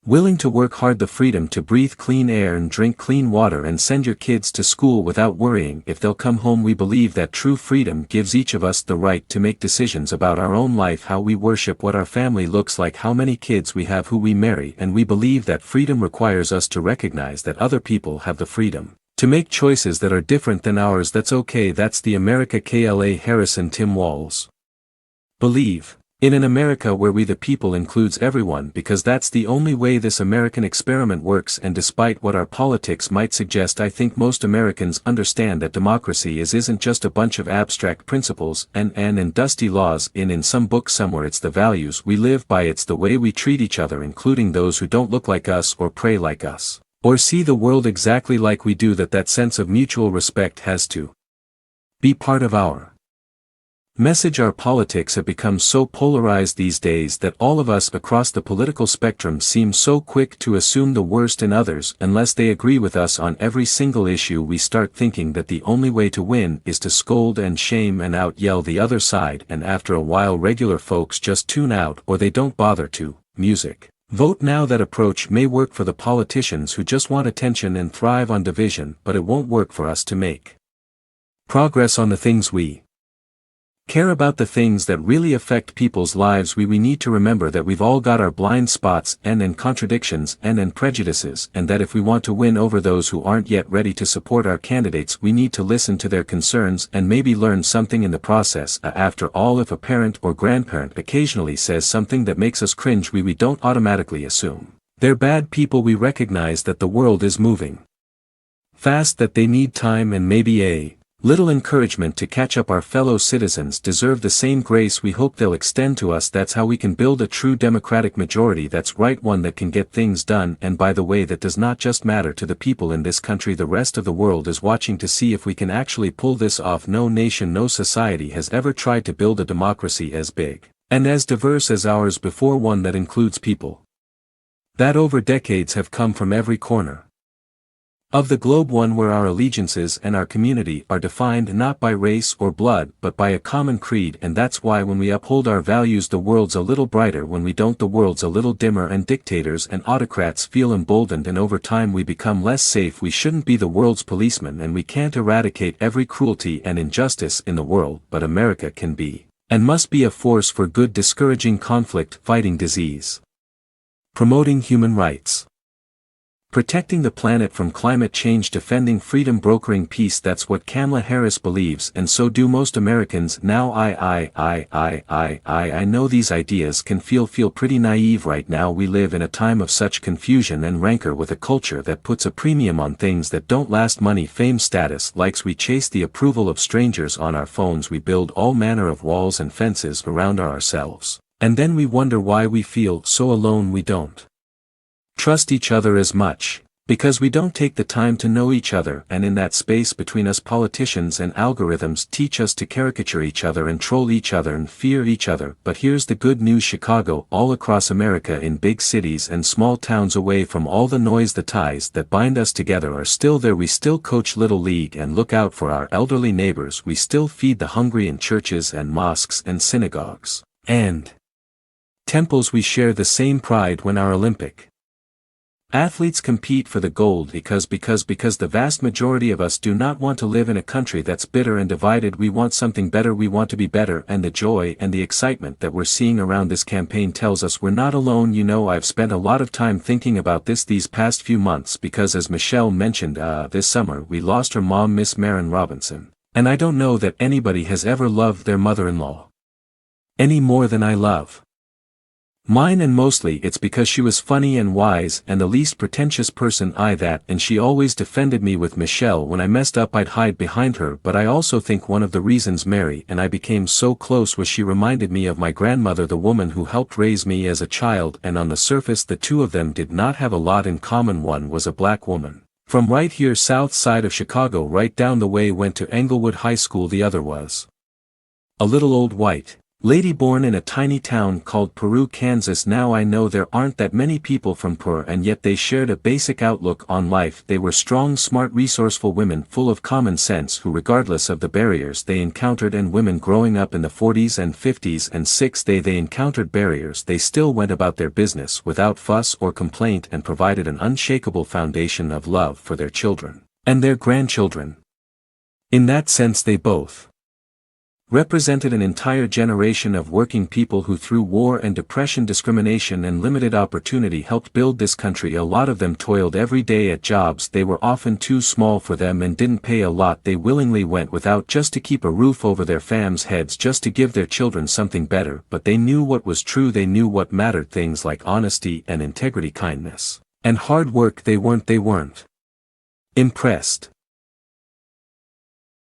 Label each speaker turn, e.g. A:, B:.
A: Willing to work hard, the freedom to breathe clean air and drink clean water and send your kids to school without worrying if they'll come home. We believe that true freedom gives each of us the right to make decisions about our own life, how we worship, what our family looks like, how many kids we have, who we marry, and we believe that freedom requires us to recognize that other people have the freedom to make choices that are different than ours. That's okay. That's the America. Kla Harrison. Tim Walz. Believe in an America where we the people includes everyone, because that's the only way this American experiment works. And despite what our politics might suggest, I think most Americans understand that democracy isn't just a bunch of abstract principles and dusty laws in some book somewhere. It's the values we live by. It's the way we treat each other, including those who don't look like us or pray like us, or see the world exactly like we do. That sense of mutual respect has to be part of our message. Our politics have become so polarized these days that all of us across the political spectrum seem so quick to assume the worst in others. Unless they agree with us on every single issue, we start thinking that the only way to win is to scold and shame and out-yell the other side, and after a while regular folks just tune out, or they don't bother to vote. Now that approach may work for the politicians who just want attention and thrive on division, but it won't work for us to make progress on the things we care about, the things that really affect people's lives. We need to remember that we've all got our blind spots and contradictions and prejudices, and that if we want to win over those who aren't yet ready to support our candidates, we need to listen to their concerns and maybe learn something in the process. After all, if a parent or grandparent occasionally says something that makes us cringe, we don't automatically assume they're bad people. We recognize that the world is moving fast, that they need time and maybe a little encouragement to catch up. Our fellow citizens deserve the same grace we hope they'll extend to us. That's how we can build a true democratic majority that's right, one that can get things done. And by the way, that does not just matter to the people in this country. The rest of the world is watching to see if we can actually pull this off. No nation, no society has ever tried to build a democracy as big and as diverse as ours before, one that includes people that over decades have come from every corner of the globe, one where our allegiances and our community are defined not by race or blood but by a common creed. And that's why when we uphold our values, the world's a little brighter. When we don't, the world's a little dimmer, and dictators and autocrats feel emboldened, and over time we become less safe. We shouldn't be the world's policeman, and we can't eradicate every cruelty and injustice in the world, but America can be and must be a force for good, discouraging conflict, fighting disease, promoting human rights, protecting the planet from climate change, defending freedom, brokering peace. That's what Kamala Harris believes, and so do most Americans. Now I know these ideas can feel pretty naive right now. We live in a time of such confusion and rancor, with a culture that puts a premium on things that don't last: money, fame, status, likes. We chase the approval of strangers on our phones. We build all manner of walls and fences around ourselves, and then we wonder why we feel so alone. We don't trust each other as much, because we don't take the time to know each other. And in that space between us, politicians and algorithms teach us to caricature each other and troll each other and fear each other. But here's the good news: Chicago, all across America, in big cities and small towns, away from all the noise, the ties that bind us together are still there. We still coach Little League and look out for our elderly neighbors. We still feed the hungry in churches and mosques and synagogues and temples. We share the same pride when our Olympic athletes compete for the gold, because the vast majority of us do not want to live in a country that's bitter and divided. We want something better. We want to be better, and the joy and the excitement that we're seeing around this campaign tells us we're not alone. I've spent a lot of time thinking about this these past few months, because as Michelle mentioned, this summer we lost her mom, Miss Maren Robinson, and I don't know that anybody has ever loved their mother-in-law any more than I love mine, and mostly it's because she was funny and wise and the least pretentious person and she always defended me with Michelle. When I messed up, I'd hide behind her. But I also think one of the reasons Mary and I became so close was she reminded me of my grandmother, the woman who helped raise me as a child. And on the surface, the two of them did not have a lot in common. One was a black woman from right here south side of Chicago, right down the way, went to Englewood High School. The other was a little old white Lady born in a tiny town called Peru, Kansas. Now I know there aren't that many people from Peru, and yet they shared a basic outlook on life. They were strong, smart, resourceful women full of common sense who, regardless of the barriers they encountered, and women growing up in the 40s and 50s and 60s, they encountered barriers, they still went about their business without fuss or complaint and provided an unshakable foundation of love for their children and their grandchildren. In that sense they both represented an entire generation of working people who, through war and depression, discrimination and limited opportunity, helped build this country. A lot of them toiled every day at jobs they were often too small for them and didn't pay a lot. They willingly went without just to keep a roof over their fams' heads, just to give their children something better. But they knew what was true, they knew what mattered, things like honesty and integrity, kindness and hard work. They weren't impressed